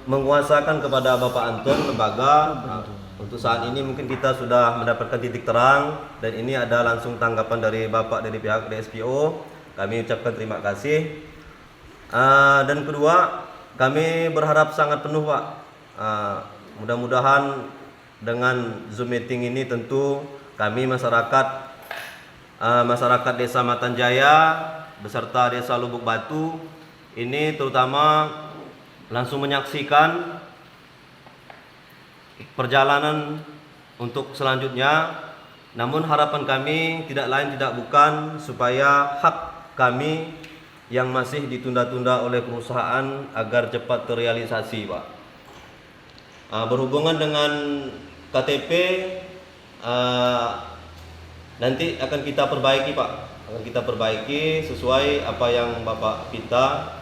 menguasakan kepada Bapak Anton lembaga. Untuk saat ini mungkin kita sudah mendapatkan titik terang, dan ini ada langsung tanggapan dari Bapak dari pihak DSPO. Kami ucapkan terima kasih. Dan kedua, kami berharap sangat penuh Pak, mudah-mudahan dengan Zoom meeting ini tentu kami masyarakat Desa Matanjaya beserta Desa Lubuk Batu ini terutama langsung menyaksikan perjalanan untuk selanjutnya. Namun harapan kami tidak lain tidak bukan supaya hak kami yang masih ditunda-tunda oleh perusahaan agar cepat terrealisasi Pak. Berhubungan dengan KTP nanti akan kita perbaiki Pak, akan kita perbaiki sesuai apa yang Bapak minta.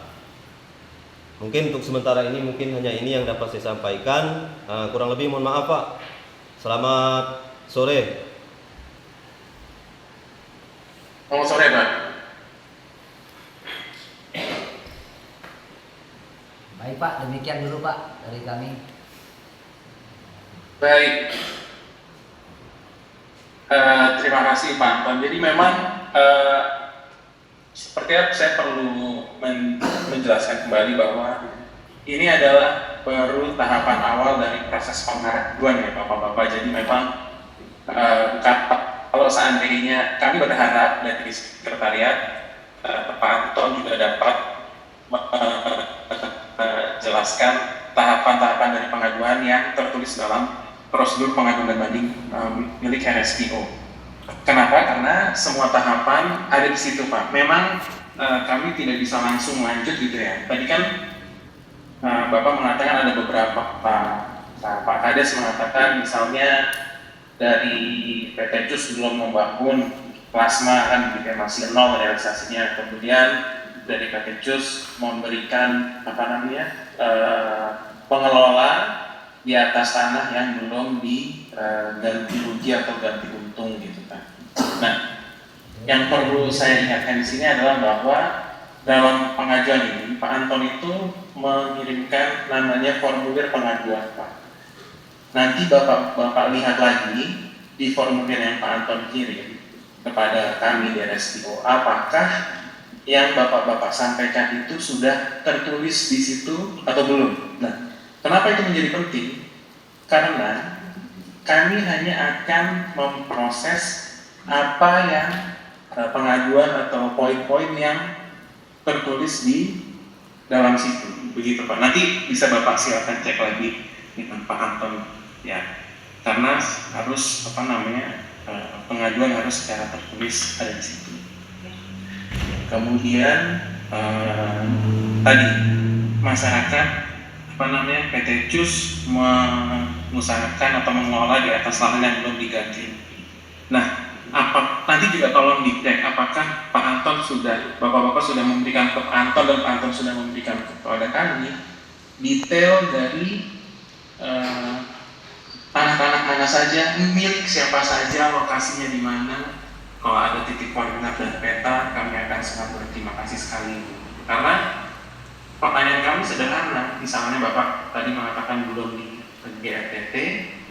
Mungkin untuk sementara ini mungkin hanya ini yang dapat saya sampaikan. Kurang lebih mohon maaf Pak. Selamat sore. Selamat sore Pak. Baik Pak, demikian dulu Pak dari kami. Baik. Terima kasih Pak Anton. Jadi memang sepertinya saya perlu menjelaskan kembali bahwa ini adalah baru tahapan awal dari proses pengaduan ya Bapak-Bapak. Jadi memang kalau seandainya kami berharap dari sekretariat Pak Anton juga dapat jelaskan tahapan-tahapan dari pengaduan yang tertulis dalam prosedur pengaduan dan banding milik RSPO. Kenapa? Karena semua tahapan ada di situ Pak. Memang kami tidak bisa langsung lanjut gitu ya. Tadi kan Bapak mengatakan ada beberapa Pak Kades mengatakan misalnya dari PT CUS belum membangun plasma kan gitu ya, masih nol realisasinya. Kemudian dari PT CUS memberikan pengelola di atas tanah yang belum diganti rugi atau ganti untung gitu kan. Nah, yang perlu saya ingatkan di sini adalah bahwa dalam pengajuan ini Pak Anton itu mengirimkan namanya formulir pengaduan Pak. Nanti Bapak lihat lagi di formulir yang Pak Anton kirim kepada kami di RSPO, apakah yang Bapak-Bapak sampaikan itu sudah tertulis di situ atau belum. Nah, kenapa itu menjadi penting? Karena kami hanya akan memproses apa yang pengaduan atau poin-poin yang tertulis di dalam situ. Begitu Pak. Nanti bisa Bapak silakan cek lagi dengan Pak Anton ya. Karena harus pengaduan harus secara tertulis ada di situ. Kemudian tadi masyarakat PT CUS mengusahakan atau mengelola di atas lahan yang belum diganti. Nah, nanti juga tolong dicek apakah Pak Anton Bapak-Bapak sudah memberikan ke Pak Anton dan Pak Anton sudah memberikan kepada kami detail dari tanah-tanah mana saja, milik siapa saja, lokasinya di mana. Kalau ada titik koordinat dan peta, kami akan sangat berterima kasih sekali. Karena pertanyaan kami sederhana, misalnya Bapak tadi mengatakan belum di GRTT,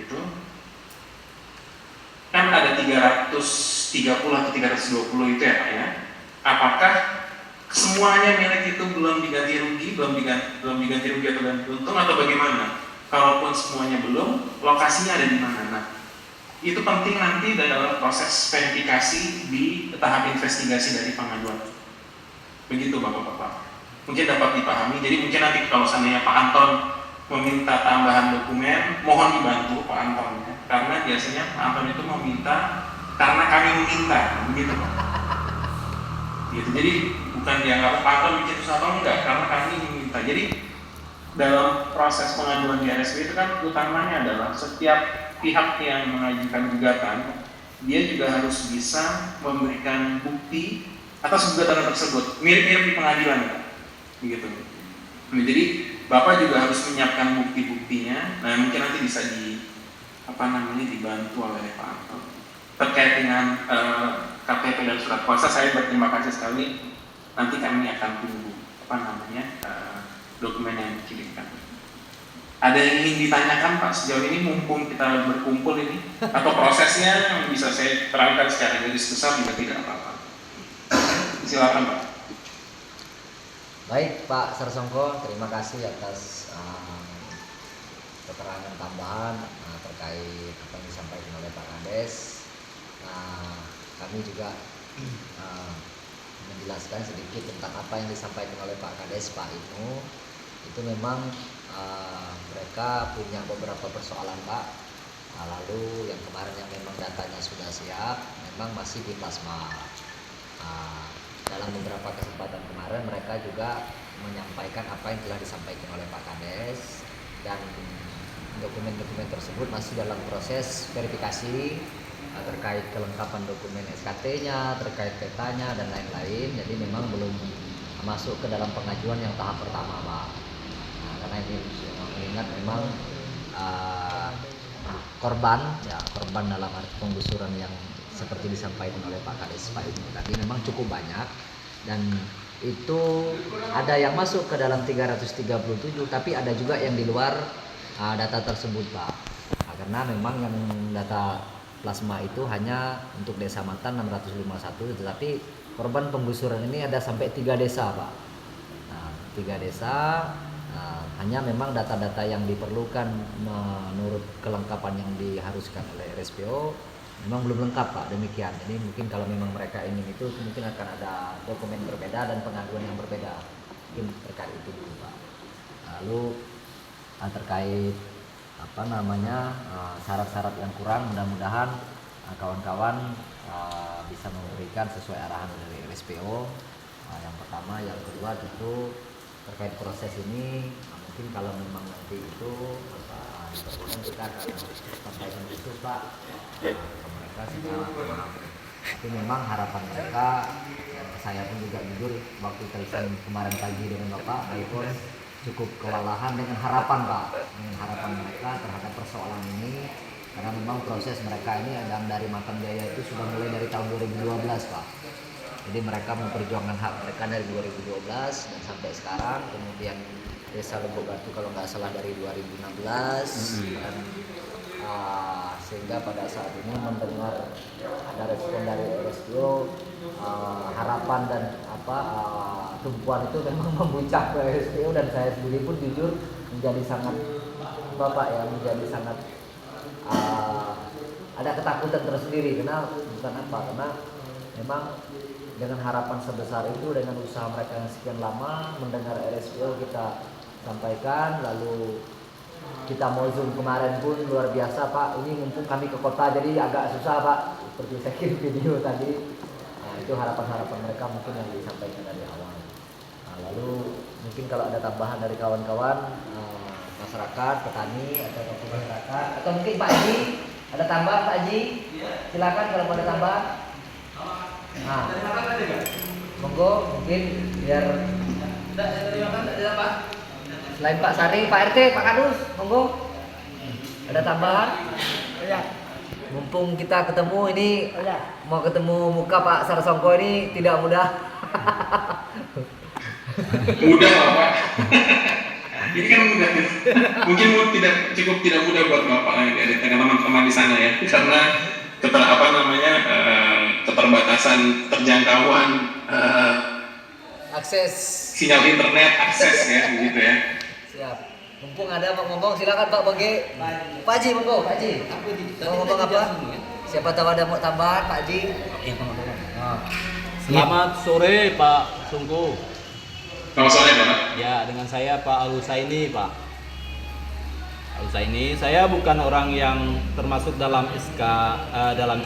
gitu, kan ada 330 atau 320 itu ya Pak ya. Apakah semuanya milik itu belum diganti rugi, belum diganti rugi atau ganti untung atau bagaimana? Kalaupun semuanya belum, lokasinya ada di mana? Nah, itu penting nanti dalam proses verifikasi di tahap investigasi dari pengaduan. Begitu Bapak-Bapak. Mungkin dapat dipahami. Jadi mungkin nanti kalau seandainya Pak Anton meminta tambahan dokumen, mohon dibantu Pak Anton ya. Karena biasanya Pak Anton itu meminta karena kami meminta, begitu Pak. Gitu. Jadi bukan dianggap Pak Anton bikin susah atau enggak, karena kami meminta. Jadi dalam proses pengaduan di RSP itu kan utamanya adalah setiap pihak yang mengajukan gugatan, dia juga harus bisa memberikan bukti atas gugatan tersebut, mirip-mirip di pengadilan, begitu. Nah, jadi Bapak juga harus menyiapkan bukti-buktinya. Nah, mungkin nanti bisa dibantu oleh Pak Anton terkait dengan KTP dan surat kuasa. Saya berterima kasih sekali. Nanti kami akan tunggu dokumen yang dikirimkan. Ada yang ingin ditanyakan Pak sejauh ini mumpung kita berkumpul ini, atau prosesnya bisa saya terangkan secara garis besar juga tidak apa-apa. Silakan Pak. Baik Pak Sarsongko, terima kasih atas keterangan tambahan terkait apa yang disampaikan oleh Pak Kades. Kami juga menjelaskan sedikit tentang apa yang disampaikan oleh Pak Kades, Pak Inu. Itu memang mereka punya beberapa persoalan Pak. Lalu yang kemarin yang memang datanya sudah siap, memang masih di plasma. Dalam beberapa kesempatan kemarin mereka juga menyampaikan apa yang telah disampaikan oleh Pak Kades, dan dokumen-dokumen tersebut masih dalam proses verifikasi terkait kelengkapan dokumen SKT-nya, terkait petanya dan lain-lain. Jadi memang belum masuk ke dalam pengajuan yang tahap pertama Pak. Karena ini mengingat memang korban dalam arti penggusuran yang seperti disampaikan oleh Pak Kades Pak ini tadi memang cukup banyak, dan itu ada yang masuk ke dalam 337, tapi ada juga yang di luar data tersebut Pak. Karena memang yang data plasma itu hanya untuk Desa Matan 651, tetapi korban penggusuran ini ada sampai 3 desa Pak. 3 desa, hanya memang data-data yang diperlukan menurut kelengkapan yang diharuskan oleh RSPO memang belum lengkap Pak, demikian. Jadi mungkin kalau memang mereka ingin itu mungkin akan ada dokumen berbeda dan pengaduan yang berbeda, mungkin terkait itu dulu Pak. Lalu terkait syarat-syarat yang kurang, mudah-mudahan kawan-kawan bisa memberikan sesuai arahan dari RSPO. Yang pertama, yang kedua tentu terkait proses ini, mungkin kalau memang nanti itu diperlukan kita akan sampaikan itu Pak ke mereka secara paham. Tapi memang harapan mereka, dan saya pun juga jujur waktu telepon kemarin pagi dengan Bapak Baipur cukup kewalahan dengan harapan Pak, dengan harapan mereka terhadap persoalan ini, karena memang proses mereka ini dari Matan Jaya itu sudah mulai dari tahun 2012 Pak. Jadi mereka memperjuangkan hak mereka dari 2012 dan sampai sekarang. Kemudian Desa Lembok Batu kalau nggak salah dari 2016 dan sehingga pada saat ini mendengar ada respon dari RSPO, harapan dan tumpuan itu memang membuncah ke RSPO, dan saya sendiri pun jujur menjadi sangat menjadi sangat ada ketakutan tersendiri. Karena memang dengan harapan sebesar itu, dengan usaha mereka yang sekian lama, mendengar RSPO kita sampaikan, lalu kita mau zoom kemarin pun luar biasa Pak. Ini mumpung kami ke kota jadi agak susah Pak, seperti saya kirim video tadi. Itu harapan-harapan mereka mungkin yang disampaikan dari awal. Lalu mungkin kalau ada tambahan dari kawan-kawan masyarakat, petani atau masyarakat, atau mungkin Pak Haji ada tambahan Pak Haji, silakan kalau mau ada tambahan. Monggo mungkin biar selain Pak Sari, Pak RT, Pak Kadus, monggo ada tambahan? Ya. Mumpung kita ketemu ini, mau ketemu muka Pak Sarsongko ini tidak mudah. Mudah Pak. Ini kan mudah. Mungkin tidak mudah buat Bapak dan teman-teman di sana ya, karena keterbatasan terjangkauan akses sinyal internet, akses ya begitu ya. Siap. Mumpung ada mau ngomong, silakan Pak Bagi. Pak Haji, monggo Pak Haji. Mau ngomong apa? Siapa tahu ada mau tambahan Pak Haji. Selamat sore Pak Sungku. Selamat sore Pak. Ya, dengan saya Pak Al-Husaini Pak. Al-Husaini, saya bukan orang yang termasuk dalam SK dalam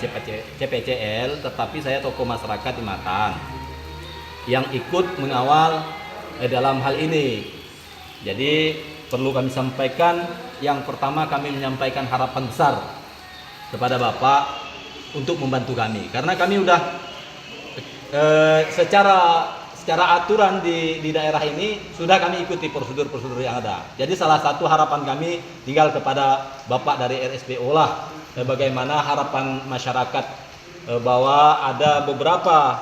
CPCL, tetapi saya tokoh masyarakat di Matan yang ikut mengawal dalam hal ini. Jadi perlu kami sampaikan, yang pertama kami menyampaikan harapan besar kepada Bapak untuk membantu kami, karena kami udah secara aturan di daerah ini sudah kami ikuti prosedur-prosedur yang ada. Jadi salah satu harapan kami tinggal kepada Bapak dari RSPO lah, bagaimana harapan masyarakat bahwa ada beberapa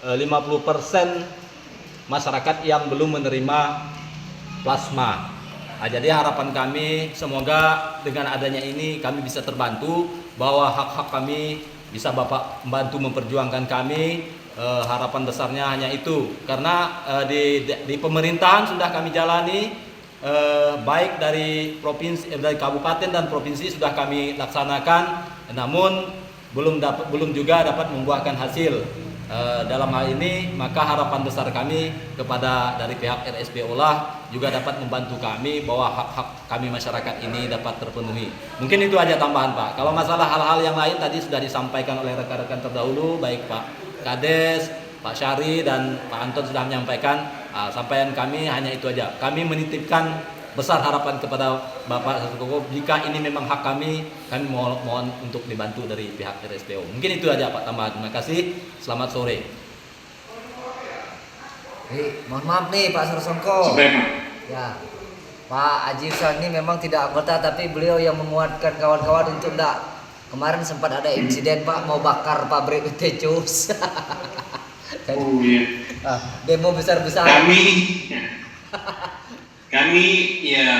50% masyarakat yang belum menerima plasma. Jadi harapan kami semoga dengan adanya ini kami bisa terbantu bahwa hak-hak kami bisa Bapak membantu memperjuangkan kami. Harapan besarnya hanya itu, karena di pemerintahan sudah kami jalani, baik dari provinsi, dari kabupaten dan provinsi sudah kami laksanakan, namun belum juga dapat membuahkan hasil. Dalam hal ini maka harapan besar kami kepada dari pihak RSPO lah juga dapat membantu kami bahwa hak-hak kami masyarakat ini dapat terpenuhi. Mungkin itu aja tambahan Pak. Kalau masalah hal-hal yang lain tadi sudah disampaikan oleh rekan-rekan terdahulu, baik Pak Kades, Pak Syari dan Pak Anton sudah menyampaikan. Sampaian kami hanya itu aja. Kami menitipkan besar harapan kepada Bapak Sasukoko, jika ini memang hak kami mohon untuk dibantu dari pihak RSPO. Mungkin itu aja Pak tambahan. Terima kasih. Selamat sore. Mohon maaf nih Pak Sarsongko. Ya, Pak Haji Hussein ini memang tidak anggota, tapi beliau yang menguatkan kawan-kawan untuk enggak. Kemarin sempat ada insiden Pak mau bakar pabrik PT Cus. Oh iya. Demo besar-besaran. Kami ya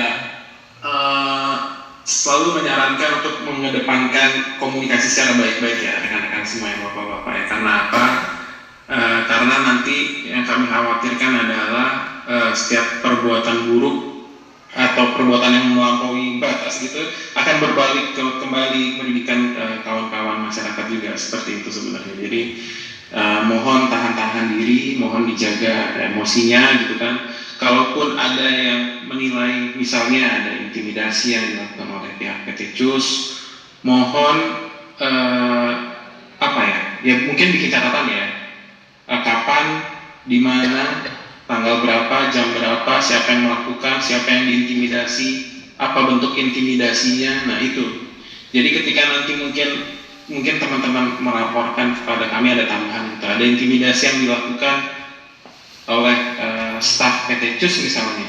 selalu menyarankan untuk mengedepankan komunikasi secara baik-baik ya rekan-rekan semua ya bapak-bapak ya. Karena apa? Karena nanti yang kami khawatirkan adalah setiap perbuatan buruk atau perbuatan yang melampaui batas gitu akan berbalik kembali merugikan kawan-kawan masyarakat juga, seperti itu sebenarnya. Jadi mohon tahan diri, mohon dijaga emosinya gitu kan. Kalaupun ada yang menilai misalnya ada intimidasi yang dilakukan oleh pihak PT CUS, mohon ya mungkin bikin catatan ya, kapan, di mana, tanggal berapa, jam berapa, siapa yang melakukan, siapa yang diintimidasi, apa bentuk intimidasinya. Nah itu. Jadi ketika nanti mungkin teman-teman melaporkan kepada kami ada tambahan, ada intimidasi yang dilakukan oleh staf PT CUS misalnya,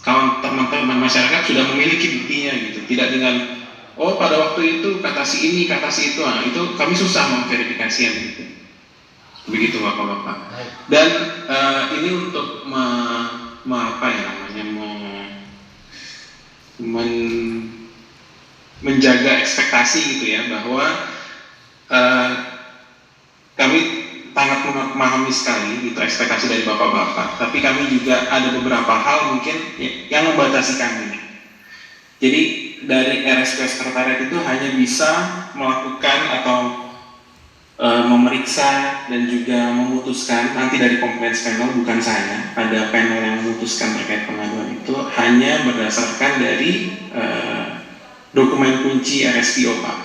kawan teman-teman masyarakat sudah memiliki buktinya gitu, tidak dengan pada waktu itu kata si ini kata si itu, itu kami susah memverifikasinya gitu. Begitu bapak-bapak. Dan ini untuk menjaga ekspektasi gitu ya, bahwa kami sangat memahami sekali itu ekspektasi dari bapak-bapak, tapi kami juga ada beberapa hal mungkin yang membatasi kami. Jadi dari RSPO Sekretariat itu hanya bisa melakukan atau memeriksa dan juga memutuskan, nanti dari compliance panel, bukan saya, ada panel yang memutuskan terkait pengaduan itu hanya berdasarkan dari dokumen kunci RSPO Pak.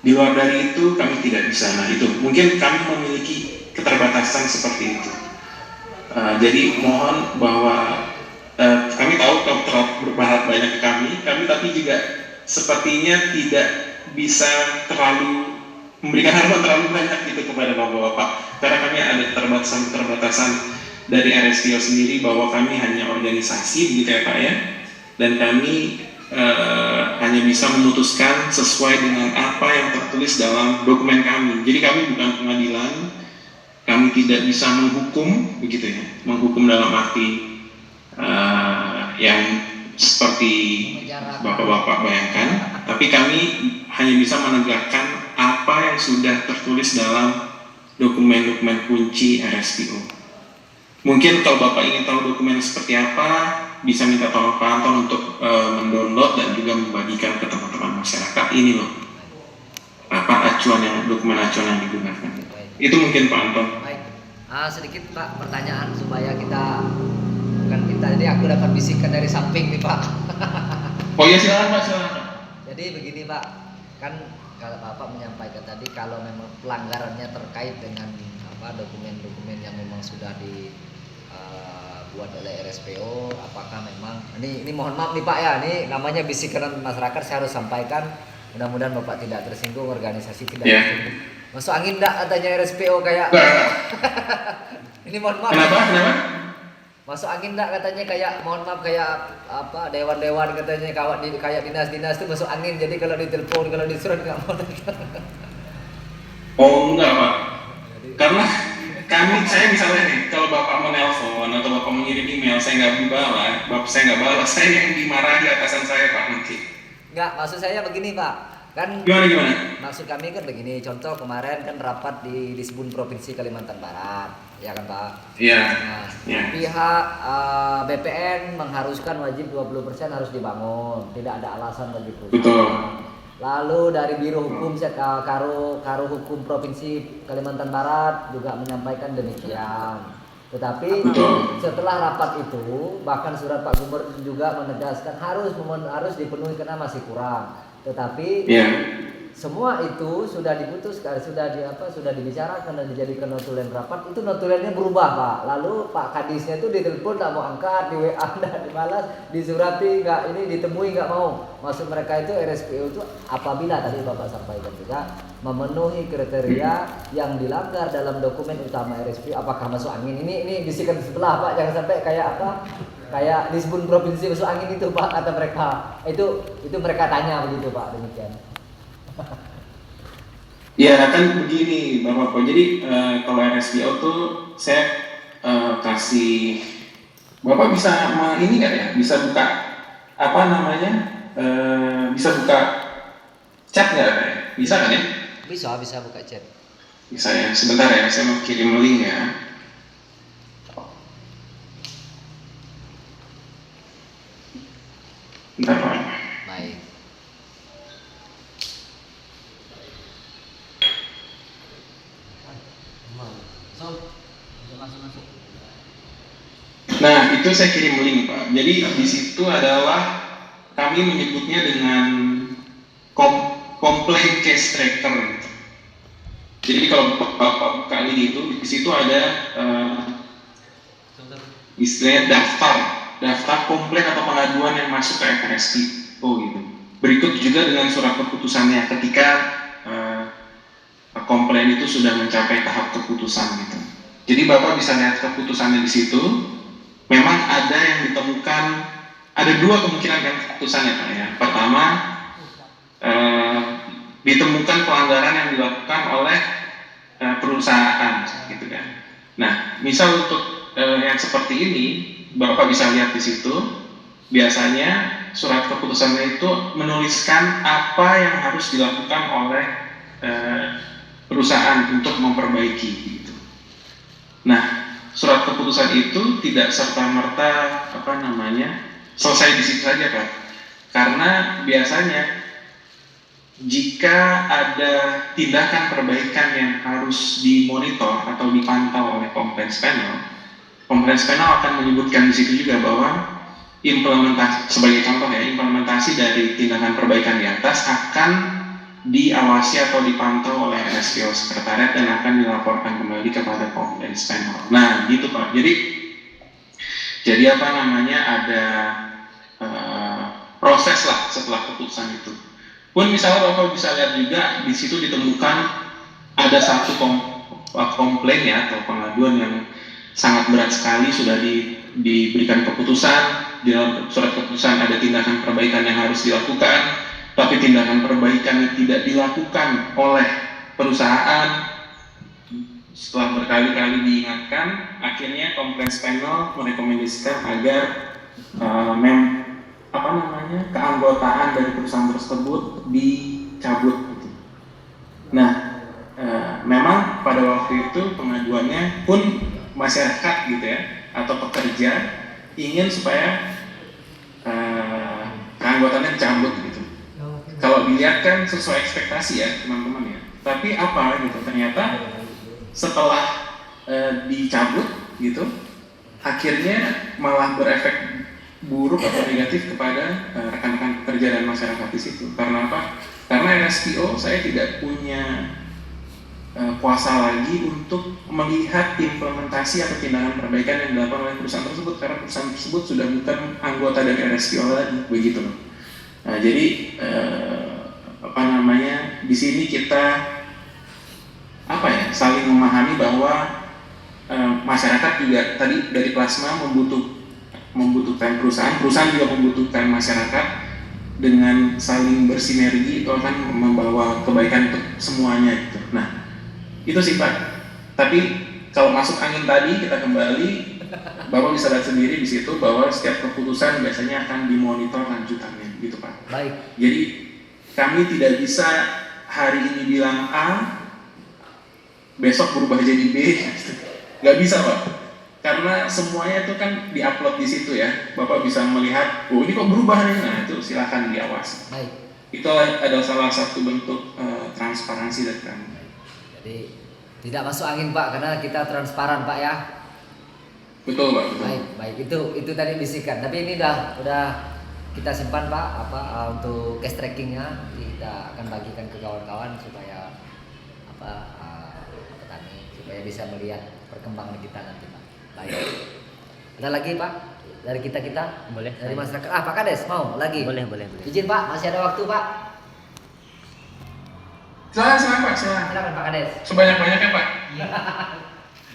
Di luar dari itu kami tidak bisa. Nah itu mungkin kami memiliki keterbatasan seperti itu. Jadi mohon bahwa kami tahu kalau terlalu berbahat banyak ke kami tapi juga sepertinya tidak bisa terlalu memberikan harapan terlalu banyak gitu kepada bapak-bapak, karena kami ada keterbatasan dari RSPO sendiri bahwa kami hanya organisasi begitu ya Pak ya, dan kami hanya bisa memutuskan sesuai dengan apa yang tertulis dalam dokumen kami. Jadi kami bukan pengadilan, kami tidak bisa menghukum begitu ya, menghukum dalam arti yang seperti bapak-bapak bayangkan, tapi kami hanya bisa menegakkan apa yang sudah tertulis dalam dokumen-dokumen kunci RSPO. Mungkin kalau bapak ingin tahu dokumen seperti apa, bisa minta tolong Pak Anton untuk mendownload dan juga membagikan ke teman-teman masyarakat. Ini loh dokumen acuan yang digunakan. Itu mungkin Pak Anton. Baik, sedikit Pak pertanyaan supaya jadi aku dapat bisikan dari samping nih Pak. Oh iya silakan Pak, silakan. Jadi begini Pak, kan kalau Bapak menyampaikan tadi kalau memang pelanggarannya terkait dengan dokumen-dokumen yang memang sudah dibuat oleh RSPO, apakah memang ini mohon maaf nih Pak ya, ini namanya bisikan masyarakat, saya harus sampaikan, mudah-mudahan Bapak tidak tersinggung, organisasi tidak tersinggung. Masuk angin enggak katanya RSPO kayak ini mohon maaf. Kenapa? Masuk angin enggak katanya kayak mohon maaf kayak dewan-dewan katanya kayak dinas-dinas itu masuk angin, jadi kalau ditelepon kalau disuruh enggak mau. Oh enggak Pak, karena saya misalnya nih, kalau bapak menelpon atau bapak mengirim email, saya nggak dibalas, saya nggak balas, saya yang dimarahi atasan saya Pak nanti. Enggak, maksud saya begini Pak, kan Gimana? maksud kami kan begini, contoh kemarin kan rapat di Disbun Provinsi Kalimantan Barat, ya kan Pak? Iya. Nah, Ya. pihak BPN mengharuskan wajib 20% harus dibangun, tidak ada alasan bagi perusahaan. Betul. Lalu dari Biro Hukum Karo Hukum Provinsi Kalimantan Barat juga menyampaikan demikian. Tetapi Betul. setelah rapat itu, bahkan surat Pak Gubernur juga menegaskan harus dipenuhi karena masih kurang. Tetapi Iya. semua itu sudah diputuskan, sudah dibicarakan dan dijadikan notulen rapat. Itu notulennya berubah Pak. Lalu Pak Kadisnya itu ditelepon nggak mau angkat, di WA nggak dibalas, disurati nggak, ini ditemui nggak mau. Maksud mereka itu RSPO itu apabila tadi Bapak sampaikan juga memenuhi kriteria yang dilanggar dalam dokumen utama RSPO, apakah masuk angin? Ini bisikan sebelah Pak, jangan sampai kayak apa? Kayak Disbun Provinsi masuk angin itu Pak, kata mereka. Itu mereka tanya begitu Pak, demikian. Ya kan begini Bapak. Jadi kalau RSPO tuh saya kasih Bapak bisa ini nggak ya? Bisa buka apa namanya? Bisa buka chat nggak ya? Bisa kan ya? Bisa buka chat. Bisa ya. Sebentar ya, saya mau kirim link ya. Bentar Pak. Baik. Nah, itu saya kirim link Pak. Jadi di situ adalah kami menyebutnya dengan complaint case tracker. Jadi kalau Bapak buka ini itu di situ ada istilahnya daftar komplain atau pengaduan yang masuk ke FRSPO gitu. Berikut juga dengan surat keputusannya ketika komplain itu sudah mencapai tahap keputusan gitu. Jadi Bapak bisa lihat keputusannya di situ. Memang ada yang ditemukan, ada dua kemungkinan kan keputusannya Pak ya. Pertama, ditemukan pelanggaran yang dilakukan oleh perusahaan gitu kan. Nah, misal untuk yang seperti ini, Bapak bisa lihat di situ. Biasanya surat keputusannya itu menuliskan apa yang harus dilakukan oleh perusahaan untuk memperbaiki gitu. Nah, surat keputusan itu tidak serta-merta selesai di situ saja Pak. Karena biasanya jika ada tindakan perbaikan yang harus dimonitor atau dipantau oleh compliance panel akan menyebutkan di situ juga bahwa implementasi, sebagai contoh ya, implementasi dari tindakan perbaikan di atas akan diawasi atau dipantau oleh RSPO Sekretariat dan akan dilaporkan kembali kepada compliance panel. Nah, gitu Pak. Jadi ada proses lah setelah keputusan itu. Pun misalnya Bapak bisa lihat juga di situ ditemukan ada satu komplain ya atau pengaduan yang sangat berat sekali sudah diberikan keputusan. Di dalam surat keputusan ada tindakan perbaikan yang harus dilakukan. Tapi tindakan perbaikan yang tidak dilakukan oleh perusahaan. Setelah berkali-kali diingatkan, akhirnya compliance panel merekomendasikan agar keanggotaan dari perusahaan tersebut dicabut. Gitu. Nah, memang pada waktu itu pengaduannya pun masyarakat gitu ya atau pekerja ingin supaya keanggotaannya dicabut gitu. Kalau dilihat kan sesuai ekspektasi ya teman-teman ya. Tapi apa gitu ternyata setelah dicabut gitu, akhirnya malah berefek buruk atau negatif kepada rekan-rekan pekerja dan masyarakat di situ. Karena apa? Karena RSPO saya tidak punya kuasa lagi untuk melihat implementasi atau tindakan perbaikan yang dilakukan oleh perusahaan tersebut karena perusahaan tersebut sudah bukan anggota dari RSPO lagi, begitu loh. Nah, jadi di sini kita saling memahami bahwa masyarakat juga tadi dari plasma membutuhkan perusahaan juga membutuhkan masyarakat. Dengan saling bersinergi itu akan membawa kebaikan untuk semuanya gitu. Nah, itu sih Pak. Tapi Kalau masuk angin tadi kita kembali, Bapak bisa lihat sendiri di situ bahwa setiap keputusan biasanya akan dimonitor lanjutannya, gitu Pak. Baik. Jadi kami tidak bisa hari ini bilang A, besok berubah jadi B, nggak bisa Pak. Karena semuanya itu kan diupload di situ ya. Bapak bisa melihat, oh ini kok berubah nih, nah itu silakan diawasi. Baik. Itu adalah salah satu bentuk transparansi dari kami. Jadi tidak masuk angin Pak, karena kita transparan Pak ya. Betul Pak, betul. Baik, itu tadi bisikan. Tapi ini udah kita simpan Pak, untuk cash trackingnya kita akan bagikan ke kawan-kawan supaya petani supaya bisa melihat perkembangan kita nanti Pak. Baik. Ada lagi Pak dari kita? Boleh. Dari masyarakat. Pak Kades mau lagi? Boleh. Izin Pak, masih ada waktu Pak. Silakan Pak, silakan. Silakan Pak Kades. Sebanyak-banyaknya Pak.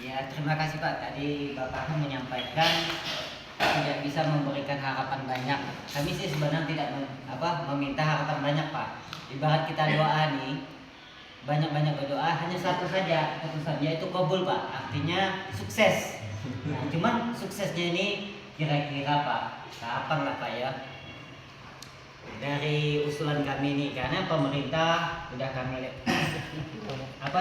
Ya, terima kasih Pak. Tadi Bapak menyampaikan tidak bisa memberikan harapan banyak. Kami sih sebenarnya tidak meminta harapan banyak Pak. Ibarat kita doa nih, banyak-banyak berdoa, hanya satu saja keputusannya itu kabul Pak. Artinya sukses. Nah, cuman suksesnya ini kira-kira Pak, kapan lah Pak ya? Dari usulan kami nih, karena pemerintah udah kami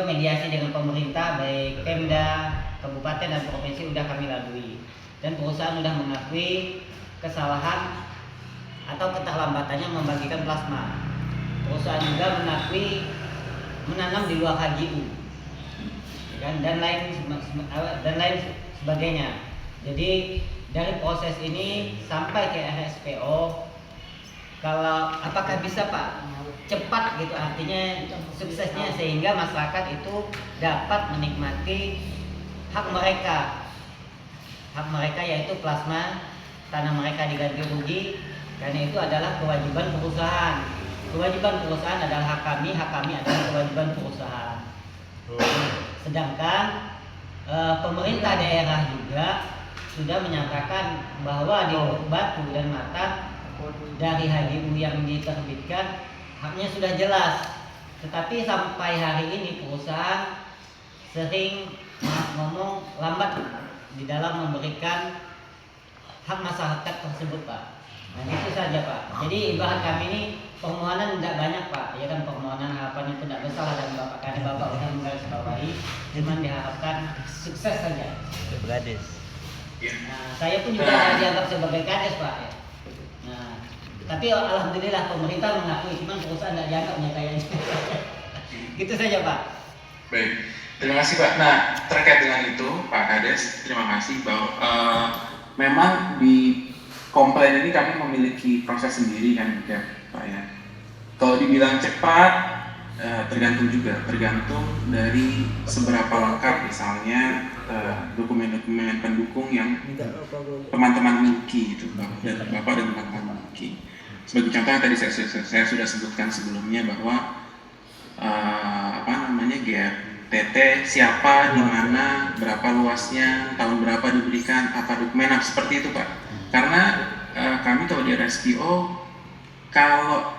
mediasi dengan pemerintah baik Pemda, kabupaten dan provinsi udah kami lalui, dan perusahaan udah mengakui kesalahan atau keterlambatannya membagikan plasma. Perusahaan juga mengakui menanam di luar HGU, dan lain sebagainya. Jadi dari proses ini sampai ke RSPO, kalau apakah bisa Pak cepat gitu, artinya suksesnya sehingga masyarakat itu dapat menikmati hak mereka yaitu plasma, tanah mereka diganti rugi, karena itu adalah kewajiban perusahaan adalah hak kami adalah kewajiban perusahaan. Sedangkan pemerintah daerah juga sudah menyatakan bahwa di Batu dan Matan dari HGU yang diterbitkan haknya sudah jelas, tetapi sampai hari ini perusahaan sering ngomong lambat di dalam memberikan hak masyarakat tersebut Pak. Nah itu saja Pak. Jadi ibarat kami ini permohonan tidak banyak Pak, ya kan, permohonan harapan itu tidak besar dan Bapak, karena Bapak sudah menggarisbawahi, cuma diharapkan sukses saja. Kades. Nah, saya pun juga dianggap sebagai kades Pak ya. Nah, tapi alhamdulillah pemerintah mengakui, cuman perusahaan tidak dianggapnya kayaknya. Gitu saja Pak. Baik, terima kasih Pak. Nah, terkait dengan itu Pak Kades, terima kasih bahwa memang di komplain ini kami memiliki proses sendiri kan ya Pak ya. Kalau dibilang cepat, tergantung dari seberapa lengkap misalnya dokumen-dokumen pendukung yang teman-teman miliki itu Bapak dan teman-teman miliki. Sebagai contoh yang tadi saya sudah sebutkan sebelumnya bahwa GRTT siapa, di mana, berapa luasnya, tahun berapa diberikan, apa dokumen, seperti itu Pak. Karena kami kalau di RSPO, kalau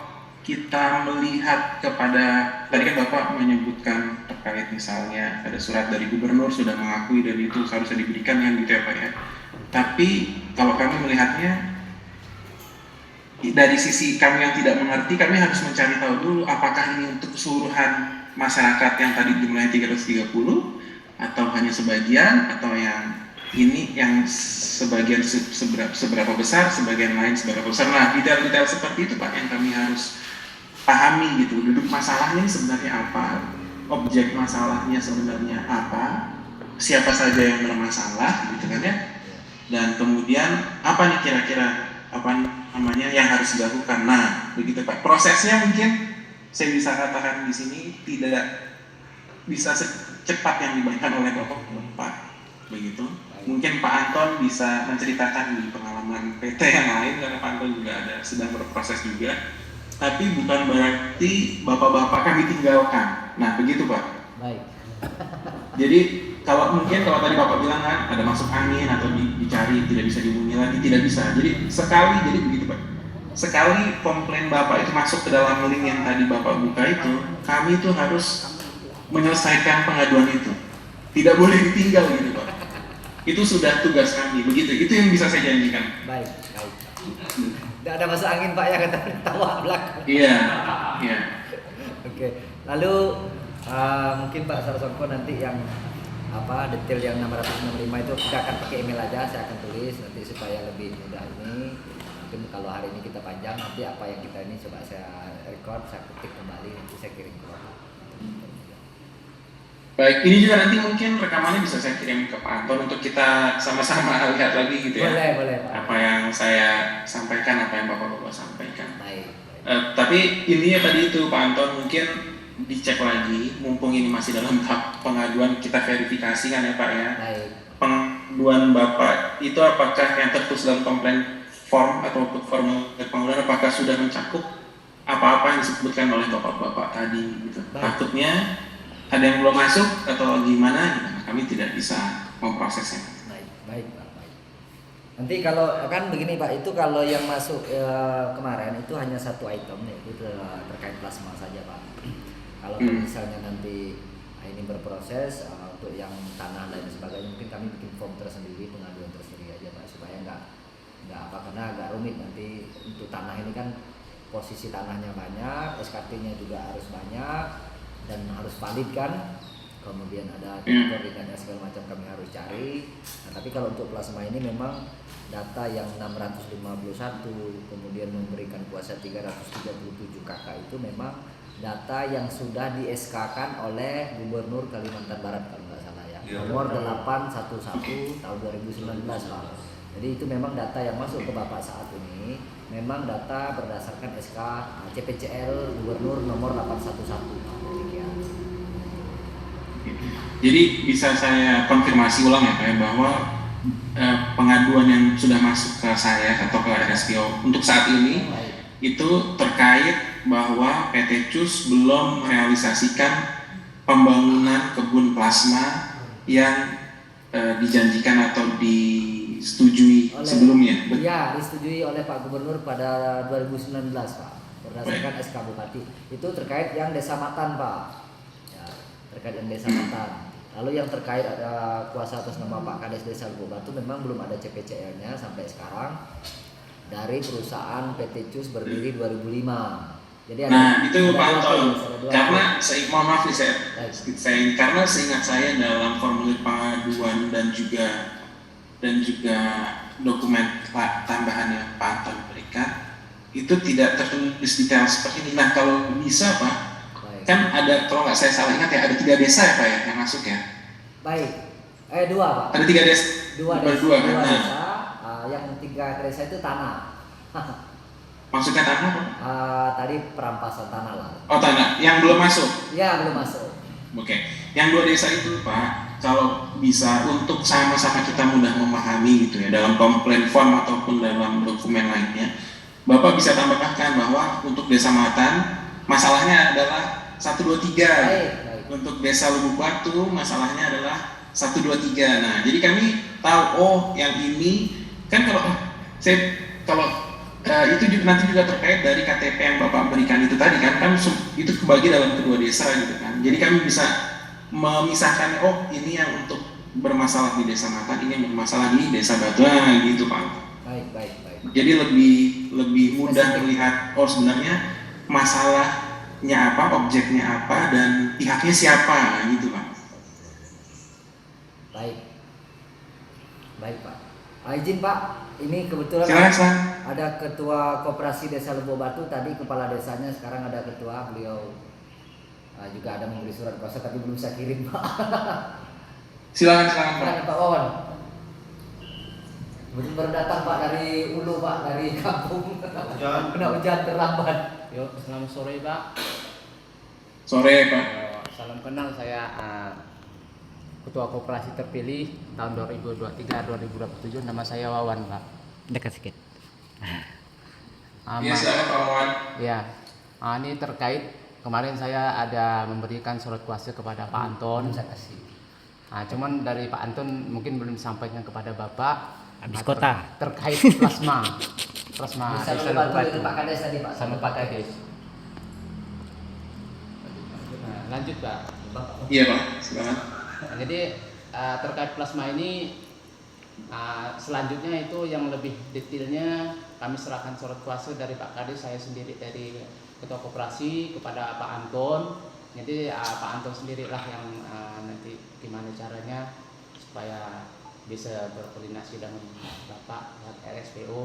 kita melihat kepada, tadi kan Bapak menyebutkan terkait misalnya ada surat dari gubernur sudah mengakui dan itu harusnya diberikan yang gitu ya Pak ya. Tapi kalau kami melihatnya dari sisi kami yang tidak mengerti, kami harus mencari tahu dulu apakah ini untuk keseluruhan masyarakat yang tadi jumlahnya 330 atau hanya sebagian, atau yang ini yang sebagian seberapa besar, sebagian lain seberapa besar. Nah, detail-detail seperti itu Pak yang kami harus pahami gitu. Duduk masalahnya sebenarnya apa, objek masalahnya sebenarnya apa, siapa saja yang bermasalah gitu kan ya. Dan kemudian apa nih kira-kira yang harus dilakukan. Nah, begitu Pak. Prosesnya mungkin saya bisa katakan di sini tidak bisa secepat yang dibayangkan oleh Bapak. Begitu. Mungkin Pak Anton bisa menceritakan di pengalaman PT yang lain, karena Pak Anton juga sedang berproses juga. Tapi bukan berarti bapak-bapak kami tinggalkan. Nah, begitu Pak. Baik. Jadi kalau tadi Bapak bilang kan ada masuk angin atau dicari tidak bisa dihubungi lagi, tidak bisa. Jadi begitu Pak. Sekali komplain Bapak itu masuk ke dalam link yang tadi Bapak buka itu, kami itu harus menyelesaikan pengaduan itu. tidak boleh ditinggal gitu Pak. Itu sudah tugas kami, begitu. Itu yang bisa saya janjikan. Baik, baik. Tidak ada masuk angin Pak ya, kata tawa belakang. Iya, iya. Oke, lalu mungkin Pak Sarsongko nanti yang detail yang 665 itu kita akan pakai email aja, saya akan tulis nanti supaya lebih mudah ini. Mungkin kalau hari ini kita panjang, nanti apa yang kita ini coba saya record, saya ketik kembali, nanti saya kirim ke Bapak. Baik, ini juga nanti mungkin rekamannya bisa saya kirim ke Pak Anton untuk kita sama-sama lihat lagi gitu ya. Boleh Pak. Apa yang saya sampaikan, apa yang Bapak-Bapak sampaikan. Baik. Tapi ini ya tadi itu Pak Anton mungkin dicek lagi, mumpung ini masih dalam tahap pengaduan, kita verifikasi kan ya Pak ya. Baik. Pengaduan Bapak itu apakah yang tertulis dalam komplain form atau formulir pengaduan apakah sudah mencakup apa-apa yang disebutkan oleh Bapak-Bapak tadi gitu. Baik. Takutnya ada yang belum masuk atau gimana, kami tidak bisa memprosesnya. Baik Pak. Baik. Nanti kalau kan begini Pak, itu kalau yang masuk kemarin itu hanya satu item, yaitu terkait plasma saja Pak. Kalau misalnya nanti ini berproses untuk yang tanah dan sebagainya, mungkin kami bikin form tersendiri, pengaduan tersendiri aja Pak, supaya karena agak rumit nanti untuk tanah ini kan posisi tanahnya banyak, SKP-nya juga harus banyak dan harus valid kan, kemudian ada koordinatnya segala macam kami harus cari. Nah, tapi kalau untuk plasma ini memang data yang 651 kemudian memberikan kuasa 337 KK itu memang data yang sudah di SK-kan oleh Gubernur Kalimantan Barat kalau nggak salah ya, nomor 811 tahun 2019 Pak. Jadi itu memang data yang masuk ke Bapak saat ini memang data berdasarkan SK CPCL Gubernur nomor 811. Jadi bisa saya konfirmasi ulang ya Pak bahwa pengaduan yang sudah masuk ke saya atau ke RSPO untuk saat ini itu terkait bahwa PT CUS belum merealisasikan pembangunan kebun plasma yang dijanjikan atau disetujui sebelumnya. Ya, disetujui oleh Pak Gubernur pada 2019 Pak, berdasarkan SK Bupati. Itu terkait yang Desa Matan Pak. Ya, terkait yang Desa Matan. Lalu yang terkait ada kuasa atas nama Pak Kades Desa Lubuk Batu memang belum ada CPCL-nya sampai sekarang dari perusahaan PT CUS berdiri 2005. Jadi itu Pak Anton, karena mohon maaf nih karena seingat saya dalam formulir pengaduan dan juga dokumen tambahan yang Pak Anton berikan itu tidak tertulis detail seperti ini. Nah kalau bisa Pak, kan ada, kalau nggak saya salah ingat ya, ada 3 desa ya Pak ya yang masuk ya. Baik, 2 Pak. Ada 3 desa. Dua desa, yang 3 desa itu tanah. Maksudnya tanah Pak? Tadi perampasan tanah lah. Oh tanah, yang belum masuk? Ya belum masuk. Oke, yang 2 desa itu Pak, kalau bisa untuk sama-sama kita mudah memahami gitu ya dalam komplain form ataupun dalam dokumen lainnya, Bapak bisa tambahkan bahwa untuk Desa Matan masalahnya adalah 1, 2, 3. Baik. Untuk Desa Lubuk Batu masalahnya adalah 1, 2, 3. Nah, jadi kami tahu yang ini kan itu juga nanti juga terkait dari KTP yang Bapak berikan itu tadi kan itu kebagi dalam kedua desa gitu kan. Jadi kami bisa memisahkan ini yang untuk bermasalah di Desa Matan, ini yang bermasalah di Desa Batu gitu Pak. Baik. Jadi lebih mudah melihat sebenarnya masalahnya apa, objeknya apa, dan pihaknya siapa gitu Pak. Baik Pak. Izin Pak, ini kebetulan Silakan. ada Ketua Koperasi Desa Lubuk Batu, tadi Kepala Desanya, sekarang ada Ketua, beliau juga ada memberi surat kuasa tapi belum saya kirim Pak. Silakan Pak. Pak Wawan. Baru datang Pak dari Ulu Pak, dari kampung. Kena hujan terlambat. Yo, selamat sore Pak. Sore Pak. Salam kenal, saya Ketua Koperasi terpilih tahun 2023-2027. Nama saya Wawan Pak. Dekat sedikit. Iya silakan Pak Wawan. Ya, ini terkait kemarin saya ada memberikan surat kuasa kepada Pak Anton. Saya kasih. Cuman dari Pak Anton mungkin belum disampaikan kepada Bapak. Habis kota. Terkait plasma Desa Lubuk Batu itu Pak Kades tadi Pak. sama Pak Kades. Lanjut Pak. Iya Pak, silakan. Jadi terkait plasma ini selanjutnya itu yang lebih detailnya kami serahkan surat kuasa dari Pak Kades, saya sendiri dari Ketua Koperasi kepada Pak Anton. Jadi Pak Anton sendirilah yang nanti gimana caranya supaya bisa berkoordinasi dengan Bapak RSPO.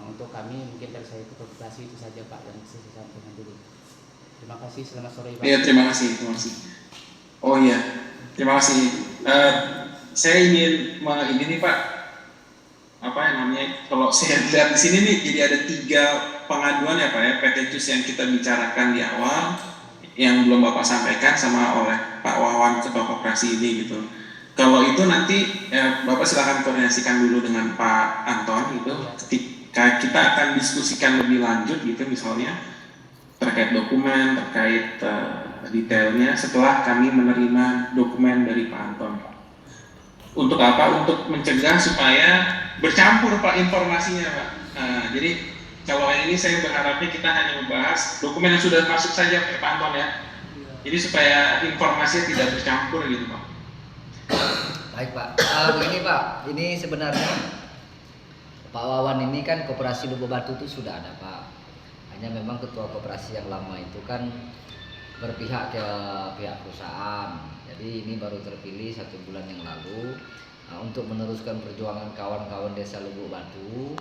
Untuk kami mungkin dari saya Ketua Koperasi itu saja Pak yang bisa saya sampaikan dulu. Terima kasih, selamat sore Pak. Iya, terima kasih. Oh iya, terima kasih. Saya ingin ini nih Pak, apa yang namanya? Kalau saya lihat di sini nih, jadi ada 3 pengaduan ya Pak ya, PT CUS yang kita bicarakan di awal, yang belum Bapak sampaikan sama oleh Pak Wawan Ketua Koperasi ini gitu. Kalau itu nanti Bapak silakan koordinasikan dulu dengan Pak Anton gitu. Ketika kita akan diskusikan lebih lanjut gitu, misalnya terkait dokumen, terkait detailnya setelah kami menerima dokumen dari Pak Anton. Untuk apa? Untuk mencegah supaya bercampur Pak informasinya Pak. Jadi kalau ini saya berharapnya kita hanya membahas dokumen yang sudah masuk saja Pak Anton ya. Jadi supaya informasinya tidak bercampur gitu Pak. Baik Pak, begini Pak, ini sebenarnya Pak Wawan ini kan Koperasi Lubuk Batu itu sudah ada Pak. Hanya memang ketua koperasi yang lama itu kan berpihak ke pihak perusahaan. Jadi ini baru terpilih 1 bulan yang lalu untuk meneruskan perjuangan kawan-kawan desa Lubuk Batu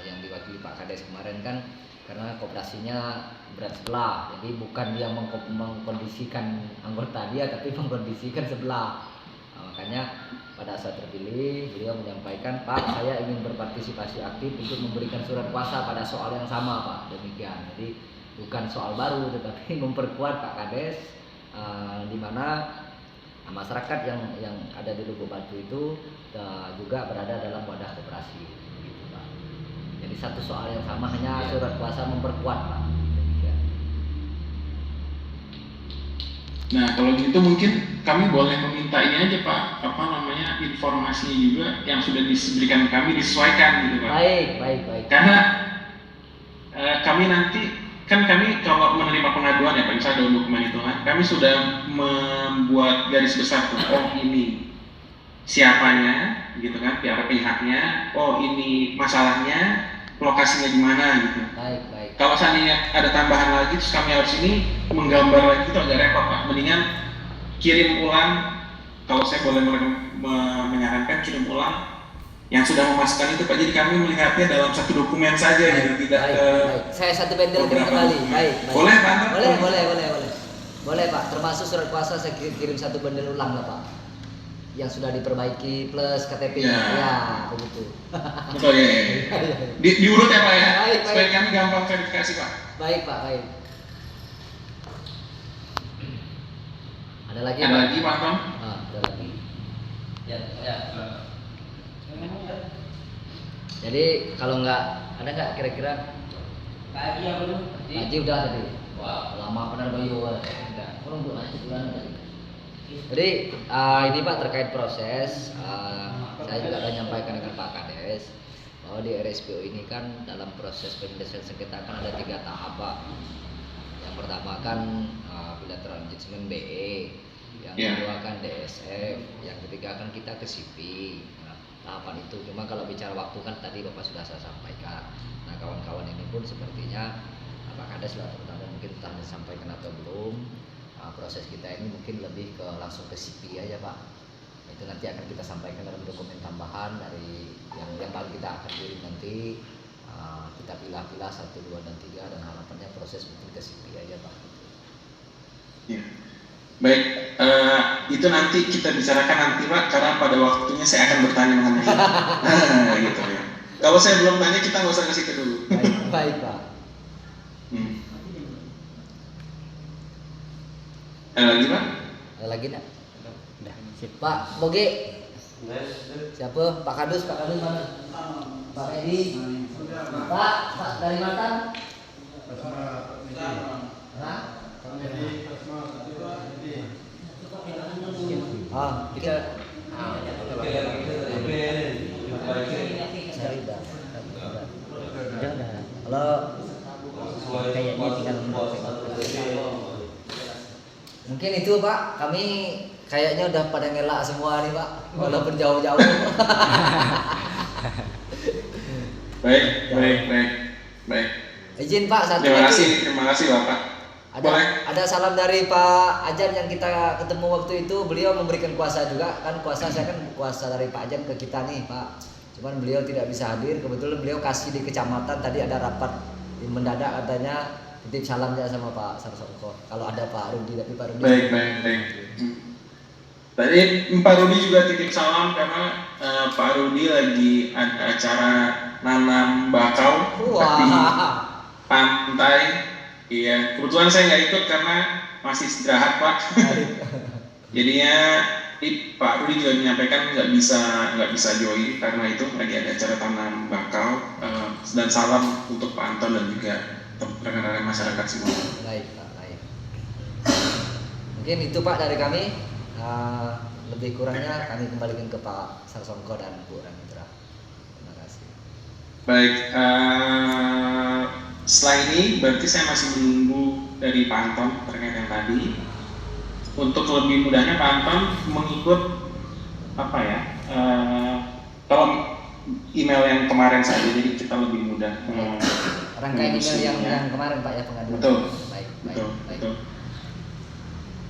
yang diwakili Pak Kades kemarin kan, karena koperasinya berat sebelah. Jadi bukan dia mengkondisikan anggota dia, tapi mengkondisikan sebelah. Makanya pada saat terpilih beliau menyampaikan, Pak, saya ingin berpartisipasi aktif untuk memberikan surat kuasa pada soal yang sama Pak. Demikian. Jadi bukan soal baru, tetapi memperkuat Pak Kades, di mana masyarakat yang ada di Lubuk Batu itu juga berada dalam wadah koperasi, gitu Pak. Jadi satu soal yang sama, hanya surat kuasa memperkuat Pak. Demikian. Nah kalau gitu mungkin kami boleh meminta ini aja Pak, apa namanya, informasinya juga yang sudah diberikan kami disesuaikan gitu Pak. Baik. Karena kami nanti kan kami kalau menerima pengaduan ya Pak, misalnya ada dokumen itu kan, kami sudah membuat garis besar tuh, oh ini siapanya gitu kan, pihaknya, oh ini masalahnya, lokasinya di mana gitu. Baik. Kalau seandainya ada tambahan lagi, terus kami harus ini menggambar lagi, itu agak repot Pak. Mendingan kirim ulang, kalau saya boleh menyarankan kirim ulang yang sudah memasukkan itu Pak. Jadi kami melihatnya dalam satu dokumen saja gitu, tidak Baik. Saya satu bendel kirim kembali. Baik. Boleh Pak? Boleh Pak. Termasuk surat kuasa saya kirim satu bendel ulang lah Pak. Yang sudah diperbaiki plus KTP-nya. Ya, begitu. Betul ya. Diurut ya Pak ya. Baik. Supaya kami gampang verifikasi Pak. Baik Pak. Ada lagi? Ada lagi Pak Anton? Ada lagi. Ya. Jadi kalau ada nggak kira-kira? Haji udah tadi. Wah, lama benar Bayu. Udah. Kurang bulan tadi. Jadi ini Pak terkait proses, saya juga akan menyampaikan dengan Pak Kades bahwa di RSPO ini kan dalam proses penyelesaian sengketa kan ada 3 tahap Pak. Yang pertama kan bilateral judgment BE, yang kedua kan DSF, yang ketiga kan kita ke CP. Tahapan itu, cuma kalau bicara waktu kan tadi Bapak sudah saya sampaikan. Nah kawan-kawan ini pun sepertinya Pak Kades lah terutama mungkin entah disampaikan atau belum. Proses kita ini mungkin lebih ke langsung ke CP aja Pak. Itu nanti akan kita sampaikan dalam dokumen tambahan dari yang baru kita akan kirim nanti. Kita pilah-pilah 1, 2, dan 3 dan harapannya proses mungkin ke CP aja Pak. Ya. Baik, itu nanti kita bicarakan nanti Pak, karena pada waktunya saya akan bertanya mengenai gitu ya. Kalau saya belum tanya kita nggak usah ke situ dulu. Baik Pak. Ada lagi Pak? Ada lagi enggak? Udah. Pak Boge. Siapa? Pak Kadus mana? Pak Edi. Pak dari Matan. Kita Halo. Kayaknya tinggal mungkin itu Pak, kami kayaknya udah pada ngelak semua nih Pak, walaupun jauh-jauh. Baik, baik. Izin Pak, satu lagi. Terima kasih Bapak. Boleh. Ada salam dari Pak Ajan yang kita ketemu waktu itu. Beliau memberikan kuasa juga, kan kuasa saya kan kuasa dari Pak Ajan ke kita nih Pak. Cuman beliau tidak bisa hadir. Kebetulan beliau kasih di kecamatan tadi ada rapat mendadak, katanya titip salamnya sama Pak Sarsongko. Kalau ada Pak Rudi, tapi Pak Rudi. Baik. Tadi Pak Rudi juga titip salam karena Pak Rudi lagi ada acara nanam bakau di pantai. Iya, kebetulan saya nggak ikut karena masih istirahat Pak. Jadinya Pak Rudi juga menyampaikan nggak bisa join karena itu lagi ada acara tanam bakau. Dan salam untuk Pak Anton dan juga rekan-rekan masyarakat semua. Baik Pak, baik. Mungkin itu Pak dari kami. Lebih kurangnya kami kembalikan ke Pak Sarsongko dan Bu Ramitra. Terima kasih. Baik, setelah ini berarti saya masih menunggu dari Pak Anton terkait yang tadi. Untuk lebih mudahnya Pak Anton mengikut kalau email yang kemarin saja, jadi kita lebih mudah. Rangkaian email yang kemarin Pak ya pengaduan. Betul. Baik.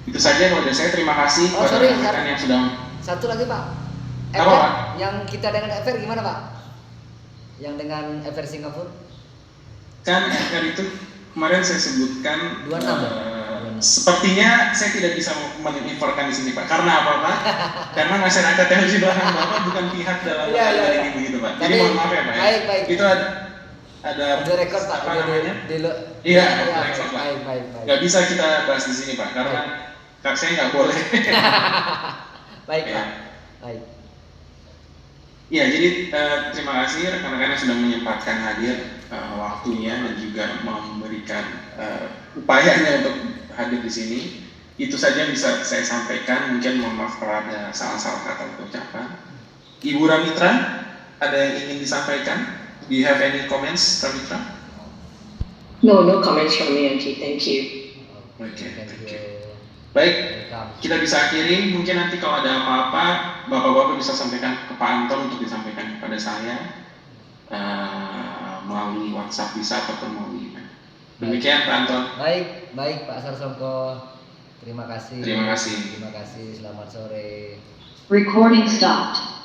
Itu saja kalau dari saya. Terima kasih kepada rekan yang sudah. Satu lagi Pak. Apa Pak? Yang kita dengan FR gimana Pak? Yang dengan FR Singapura? Kan FR itu kemarin saya sebutkan 26. Sepertinya saya tidak bisa menginformasikan di sini Pak. Karena apa Pak? Karena masyarakat yang di belakang Bapak bukan pihak dalam ini begitu Pak. Jadi mohon maaf ya Pak. Baik. Itu ada direkod Pak. Apa namanya? Iya, rekod Pak. Baik. Gak bisa kita bahas di sini Pak karena saya nggak boleh. Baik ya. Pak. Baik. Ya, jadi terima kasih rekan-rekan yang sudah menyempatkan hadir waktunya dan juga memberikan upayanya untuk hadir di sini. Itu saja bisa saya sampaikan. Mungkin mohon maaf kalau ada salah-salah kata atau ucapan. Ibu Ramitra, ada yang ingin disampaikan? Do you have any comments, Ramitra? No comments from me, Angie. Thank you. Okay, Thank thank you. you. Baik, Welcome. kita bisa akhiri. Mungkin nanti kalau ada apa-apa, Bapak-Bapak bisa sampaikan ke Pak Anton untuk disampaikan kepada saya melalui WhatsApp bisa ataupun melalui email. Demikian Pak Anton. Baik Pak Sarsongko. Terima kasih. Terima kasih. Selamat sore. Recording stopped.